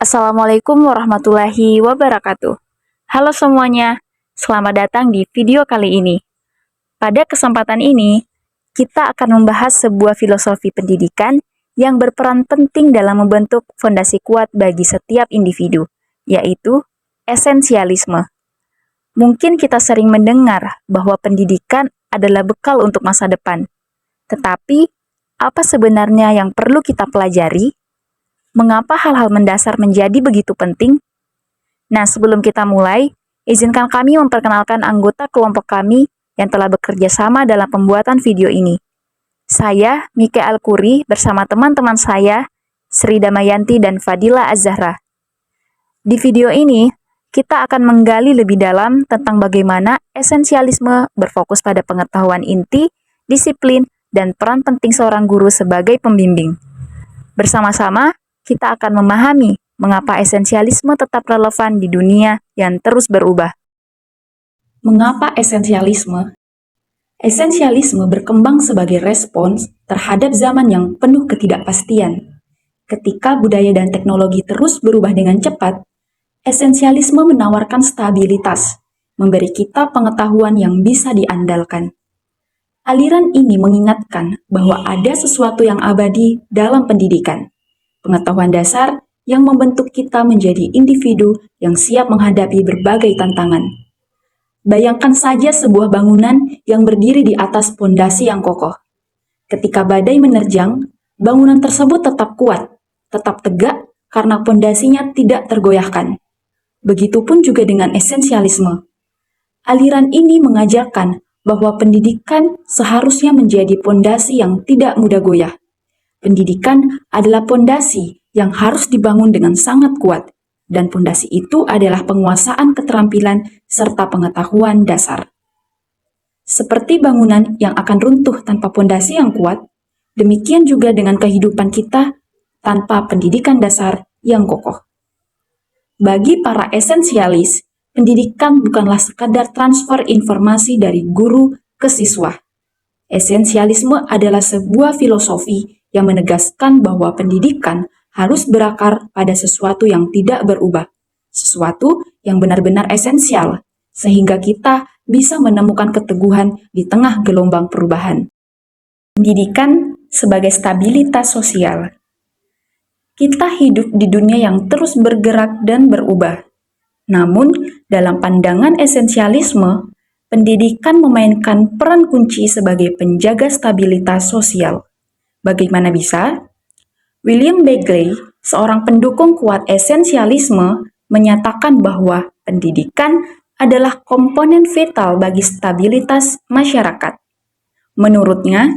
Assalamualaikum warahmatullahi wabarakatuh. Halo semuanya, selamat datang di video kali ini. Pada kesempatan ini, kita akan membahas sebuah filosofi pendidikan yang berperan penting dalam membentuk fondasi kuat bagi setiap individu, yaitu esensialisme. Mungkin kita sering mendengar bahwa pendidikan adalah bekal untuk masa depan. Tetapi, apa sebenarnya yang perlu kita pelajari? Mengapa hal-hal mendasar menjadi begitu penting? Nah, sebelum kita mulai, izinkan kami memperkenalkan anggota kelompok kami yang telah bekerja sama dalam pembuatan video ini. Saya, Mika Alkuri, bersama teman-teman saya, Sri Damayanti dan Fadila Az-Zahra. Di video ini, kita akan menggali lebih dalam tentang bagaimana esensialisme berfokus pada pengetahuan inti, disiplin, dan peran penting seorang guru sebagai pembimbing. Bersama-sama, kita akan memahami mengapa esensialisme tetap relevan di dunia yang terus berubah. Mengapa esensialisme? Esensialisme berkembang sebagai respons terhadap zaman yang penuh ketidakpastian. Ketika budaya dan teknologi terus berubah dengan cepat, esensialisme menawarkan stabilitas, memberi kita pengetahuan yang bisa diandalkan. Aliran ini mengingatkan bahwa ada sesuatu yang abadi dalam pendidikan. Pengetahuan dasar yang membentuk kita menjadi individu yang siap menghadapi berbagai tantangan. Bayangkan saja sebuah bangunan yang berdiri di atas pondasi yang kokoh. Ketika badai menerjang, bangunan tersebut tetap kuat, tetap tegak karena pondasinya tidak tergoyahkan. Begitupun juga dengan esensialisme. Aliran ini mengajarkan bahwa pendidikan seharusnya menjadi pondasi yang tidak mudah goyah. Pendidikan adalah pondasi yang harus dibangun dengan sangat kuat, dan pondasi itu adalah penguasaan keterampilan serta pengetahuan dasar. Seperti bangunan yang akan runtuh tanpa pondasi yang kuat, demikian juga dengan kehidupan kita tanpa pendidikan dasar yang kokoh. Bagi para esensialis, pendidikan bukanlah sekadar transfer informasi dari guru ke siswa. Esensialisme adalah sebuah filosofi yang menegaskan bahwa pendidikan harus berakar pada sesuatu yang tidak berubah, sesuatu yang benar-benar esensial, sehingga kita bisa menemukan keteguhan di tengah gelombang perubahan. Pendidikan sebagai stabilitas sosial. Kita hidup di dunia yang terus bergerak dan berubah. Namun, dalam pandangan esensialisme, pendidikan memainkan peran kunci sebagai penjaga stabilitas sosial. Bagaimana bisa? William Bagley, seorang pendukung kuat esensialisme, menyatakan bahwa pendidikan adalah komponen vital bagi stabilitas masyarakat. Menurutnya,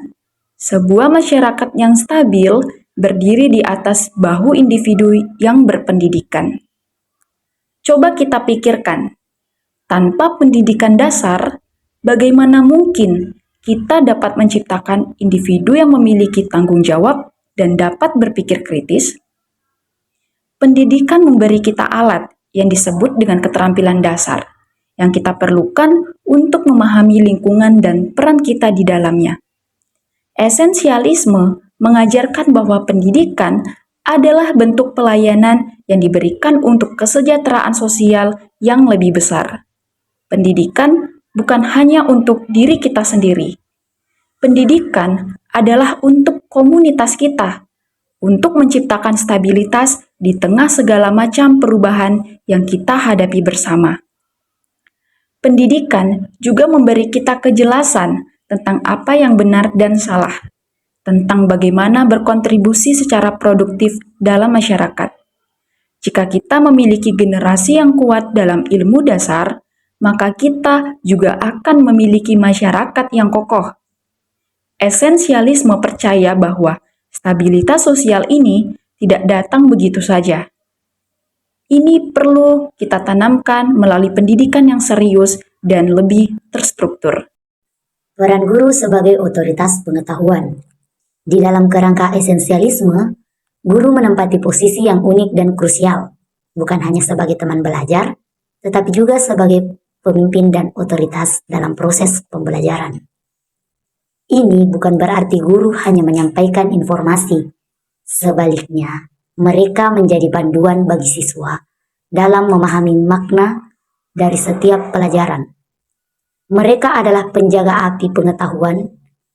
sebuah masyarakat yang stabil berdiri di atas bahu individu yang berpendidikan. Coba kita pikirkan, tanpa pendidikan dasar, bagaimana mungkin kita dapat menciptakan individu yang memiliki tanggung jawab dan dapat berpikir kritis? Pendidikan memberi kita alat yang disebut dengan keterampilan dasar, yang kita perlukan untuk memahami lingkungan dan peran kita di dalamnya. Esensialisme mengajarkan bahwa pendidikan adalah bentuk pelayanan yang diberikan untuk kesejahteraan sosial yang lebih besar. Pendidikan bukan hanya untuk diri kita sendiri. Pendidikan adalah untuk komunitas kita, untuk menciptakan stabilitas di tengah segala macam perubahan yang kita hadapi bersama. Pendidikan juga memberi kita kejelasan tentang apa yang benar dan salah, tentang bagaimana berkontribusi secara produktif dalam masyarakat. Jika kita memiliki generasi yang kuat dalam ilmu dasar, maka kita juga akan memiliki masyarakat yang kokoh. Esensialisme percaya bahwa stabilitas sosial ini tidak datang begitu saja. Ini perlu kita tanamkan melalui pendidikan yang serius dan lebih terstruktur. Peran guru sebagai otoritas pengetahuan. Di dalam kerangka esensialisme, guru menempati posisi yang unik dan krusial, bukan hanya sebagai teman belajar, tetapi juga sebagai pemimpin dan otoritas dalam proses pembelajaran. Ini bukan berarti guru hanya menyampaikan informasi. Sebaliknya, Mereka menjadi panduan bagi siswa dalam memahami makna dari setiap pelajaran. Mereka adalah penjaga api pengetahuan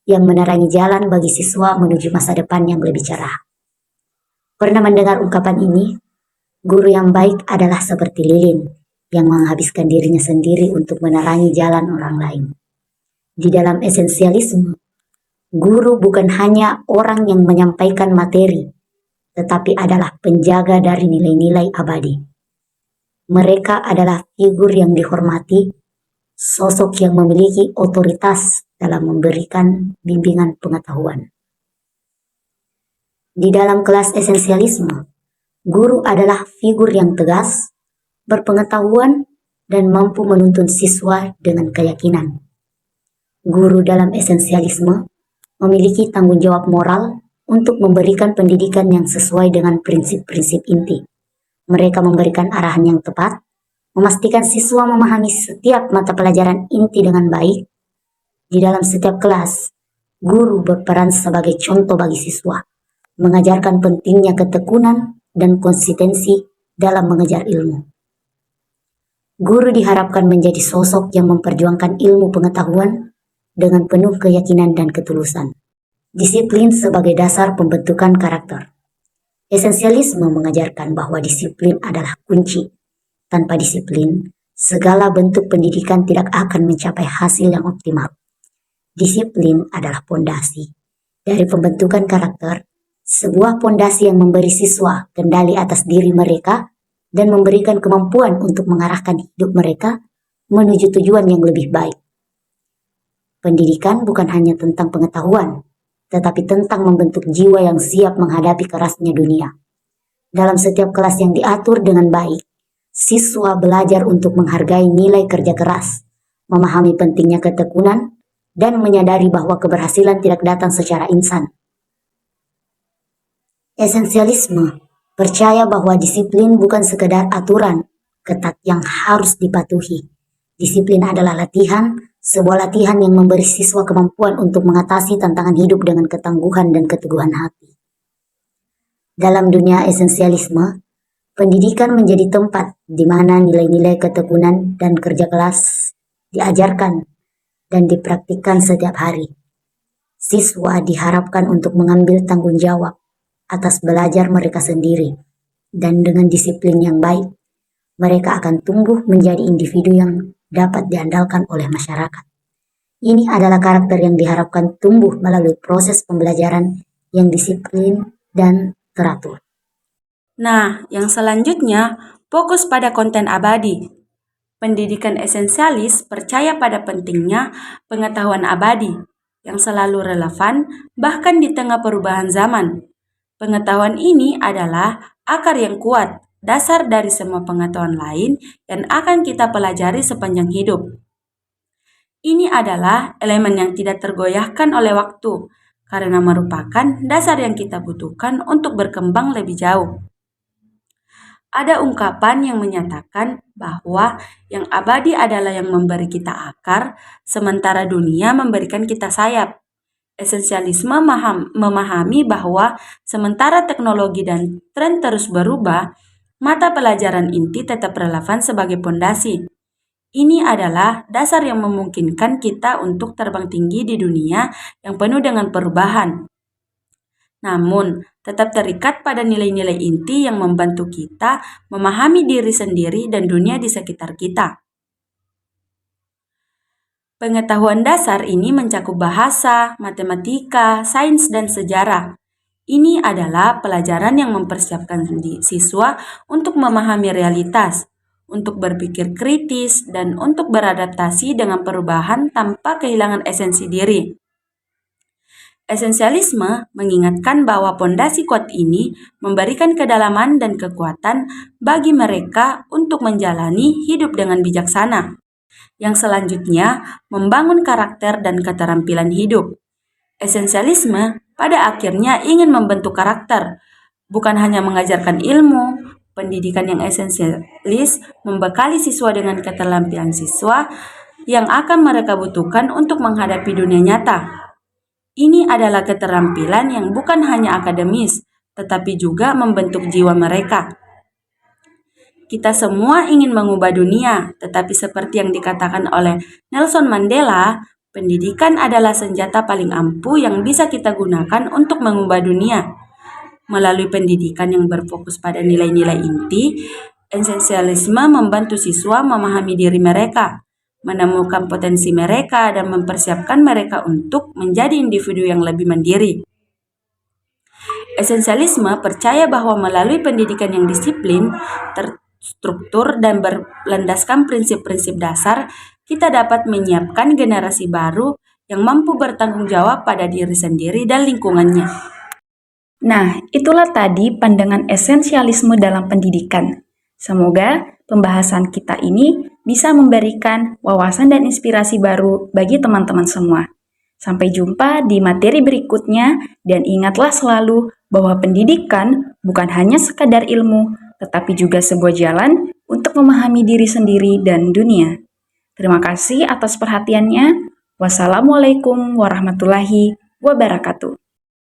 yang menerangi jalan bagi siswa menuju masa depan yang lebih cerah. Pernah mendengar ungkapan ini? Guru yang baik adalah seperti lilin yang menghabiskan dirinya sendiri untuk menerangi jalan orang lain. Di dalam esensialisme, guru bukan hanya orang yang menyampaikan materi, tetapi adalah penjaga dari nilai-nilai abadi. Mereka adalah figur yang dihormati, sosok yang memiliki otoritas dalam memberikan bimbingan pengetahuan. Di dalam kelas esensialisme, guru adalah figur yang tegas, berpengetahuan, dan mampu menuntun siswa dengan keyakinan. Guru dalam esensialisme memiliki tanggung jawab moral untuk memberikan pendidikan yang sesuai dengan prinsip-prinsip inti. Mereka memberikan arahan yang tepat, memastikan siswa memahami setiap mata pelajaran inti dengan baik. Di dalam setiap kelas, guru berperan sebagai contoh bagi siswa, mengajarkan pentingnya ketekunan dan konsistensi dalam mengejar ilmu. Guru diharapkan menjadi sosok yang memperjuangkan ilmu pengetahuan dengan penuh keyakinan dan ketulusan. Disiplin sebagai dasar pembentukan karakter. Esensialisme mengajarkan bahwa disiplin adalah kunci. Tanpa disiplin, segala bentuk pendidikan tidak akan mencapai hasil yang optimal. Disiplin adalah pondasi dari pembentukan karakter, sebuah pondasi yang memberi siswa kendali atas diri mereka dan memberikan kemampuan untuk mengarahkan hidup mereka menuju tujuan yang lebih baik. Pendidikan bukan hanya tentang pengetahuan, tetapi tentang membentuk jiwa yang siap menghadapi kerasnya dunia. Dalam setiap kelas yang diatur dengan baik, siswa belajar untuk menghargai nilai kerja keras, memahami pentingnya ketekunan, dan menyadari bahwa keberhasilan tidak datang secara instan. Esensialisme percaya bahwa disiplin bukan sekedar aturan ketat yang harus dipatuhi. Disiplin adalah latihan, sebuah latihan yang memberi siswa kemampuan untuk mengatasi tantangan hidup dengan ketangguhan dan keteguhan hati. Dalam dunia esensialisme, pendidikan menjadi tempat di mana nilai-nilai ketekunan dan kerja keras diajarkan dan dipraktikkan setiap hari. Siswa diharapkan untuk mengambil tanggung jawab atas belajar mereka sendiri, dan dengan disiplin yang baik, mereka akan tumbuh menjadi individu yang dapat diandalkan oleh masyarakat. Ini adalah karakter yang diharapkan tumbuh melalui proses pembelajaran yang disiplin dan teratur. Nah, yang selanjutnya fokus pada konten abadi. Pendidikan esensialis percaya pada pentingnya pengetahuan abadi yang selalu relevan bahkan di tengah perubahan zaman. Pengetahuan ini adalah akar yang kuat, dasar dari semua pengetahuan lain yang akan kita pelajari sepanjang hidup. Ini adalah elemen yang tidak tergoyahkan oleh waktu, karena merupakan dasar yang kita butuhkan untuk berkembang lebih jauh. Ada ungkapan yang menyatakan bahwa yang abadi adalah yang memberi kita akar, sementara dunia memberikan kita sayap. Esensialisme memahami bahwa sementara teknologi dan tren terus berubah, mata pelajaran inti tetap relevan sebagai pondasi. Ini adalah dasar yang memungkinkan kita untuk terbang tinggi di dunia yang penuh dengan perubahan. Namun, tetap terikat pada nilai-nilai inti yang membantu kita memahami diri sendiri dan dunia di sekitar kita. Pengetahuan dasar ini mencakup bahasa, matematika, sains, dan sejarah. Ini adalah pelajaran yang mempersiapkan siswa untuk memahami realitas, untuk berpikir kritis, dan untuk beradaptasi dengan perubahan tanpa kehilangan esensi diri. Esensialisme mengingatkan bahwa pondasi kuat ini memberikan kedalaman dan kekuatan bagi mereka untuk menjalani hidup dengan bijaksana. Yang selanjutnya, membangun karakter dan keterampilan hidup. Esensialisme pada akhirnya ingin membentuk karakter, bukan hanya mengajarkan ilmu. Pendidikan yang esensialis membekali siswa dengan keterampilan siswa yang akan mereka butuhkan untuk menghadapi dunia nyata. Ini adalah keterampilan yang bukan hanya akademis, tetapi juga membentuk jiwa mereka. Kita semua ingin mengubah dunia, tetapi seperti yang dikatakan oleh Nelson Mandela, pendidikan adalah senjata paling ampuh yang bisa kita gunakan untuk mengubah dunia. Melalui pendidikan yang berfokus pada nilai-nilai inti, esensialisme membantu siswa memahami diri mereka, menemukan potensi mereka, dan mempersiapkan mereka untuk menjadi individu yang lebih mandiri. Esensialisme percaya bahwa melalui pendidikan yang disiplin, terstruktur, dan berlandaskan prinsip-prinsip dasar, kita dapat menyiapkan generasi baru yang mampu bertanggung jawab pada diri sendiri dan lingkungannya. Nah, itulah tadi pandangan esensialisme dalam pendidikan. Semoga pembahasan kita ini bisa memberikan wawasan dan inspirasi baru bagi teman-teman semua. Sampai jumpa di materi berikutnya, dan ingatlah selalu bahwa pendidikan bukan hanya sekadar ilmu, tetapi juga sebuah jalan untuk memahami diri sendiri dan dunia. Terima kasih atas perhatiannya. Wassalamualaikum warahmatullahi wabarakatuh.